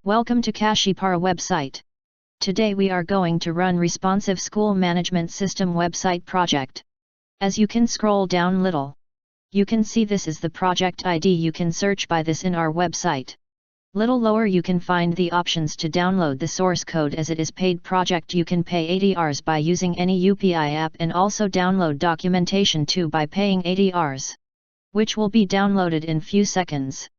Welcome to Kashipara website. Today we are going to run responsive school management system website project. As you can scroll down little, you can see this is the project ID. You can search by this in our website. Little lower you can find the options to download the source code. As it is paid project, you can pay 80 Rs by using any UPI app, and also download documentation too by paying 80 Rs, which will be downloaded in few seconds.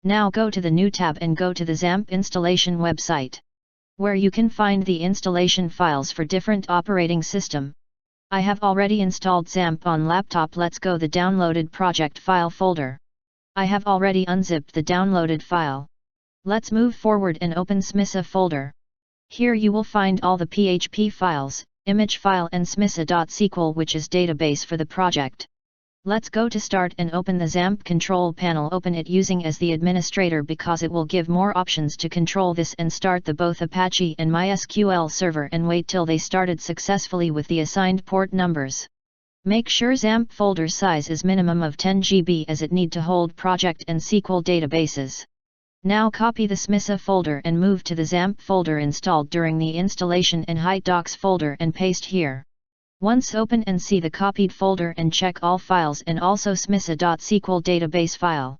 Now go to the new tab and go to the XAMPP installation website, where you can find the installation files for different operating system. I have already installed XAMPP on laptop. Let's go the downloaded project file folder. I have already unzipped the downloaded file. Let's move forward and open SMISA folder. Here you will find all the PHP files, image file and smisa.sql, which is database for the project. Let's go to start and open the XAMPP control panel. Open it using as the administrator because it will give more options to control this, and start the both Apache and MySQL server and wait till they started successfully with the assigned port numbers. Make sure XAMPP folder size is minimum of 10 GB as it need to hold project and SQL databases. Now copy the SMISA folder and move to the XAMPP folder installed during the installation and hide docs folder and paste here. Once open and see the copied folder and check all files and also smisa.sql database file.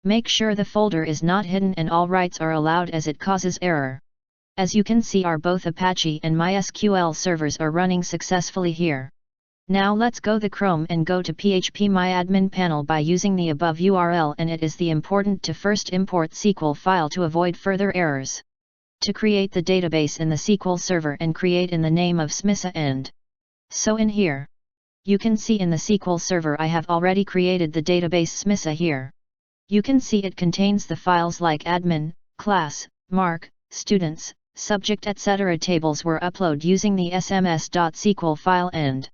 Make sure the folder is not hidden and all writes are allowed as it causes error. As you can see, our both Apache and MySQL servers are running successfully here. Now let's go the Chrome and go to PHP MyAdmin panel by using the above URL, and it is the important to first import SQL file to avoid further errors. To create the database in the SQL server and create in the name of SMISA and. So in here, you can see in the SQL server I have already created the database SMISA here. You can see it contains the files like admin, class, mark, students, subject etc. Tables were uploaded using the sms.sql file and.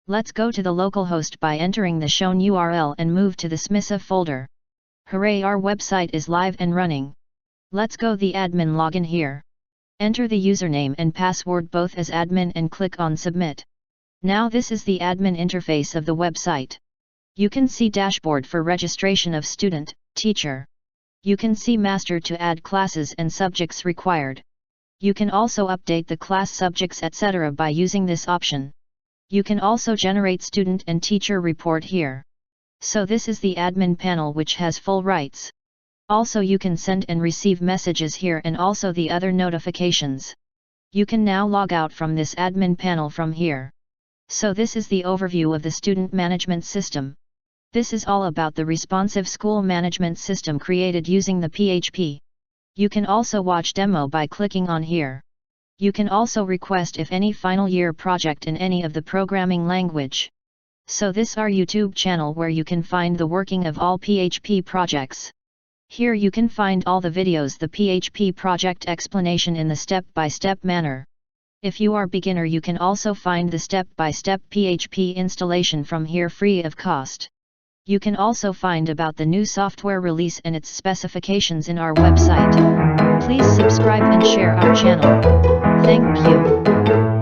Let's go to the localhost by entering the shown URL and move to the SMISA folder. Hooray, our website is live and running. Let's go the admin login here. Enter the username and password both as admin and click on submit. Now this is the admin interface of the website. You can see dashboard for registration of student, teacher. You can see master to add classes and subjects required. You can also update the class subjects etc. by using this option. You can also generate student and teacher report here. So this is the admin panel which has full rights. Also you can send and receive messages here and also the other notifications. You can now log out from this admin panel from here. So this is the overview of the student management system. This is all about the responsive school management system created using the PHP. You can also watch demo by clicking on here. You can also request if any final year project in any of the programming language. So this our YouTube channel where you can find the working of all PHP projects. Here you can find all the videos, the PHP project explanation in the step-by-step manner. If you are beginner, you can also find the step-by-step PHP installation from here free of cost. You can also find about the new software release and its specifications in our website. Please subscribe and share our channel. Thank you.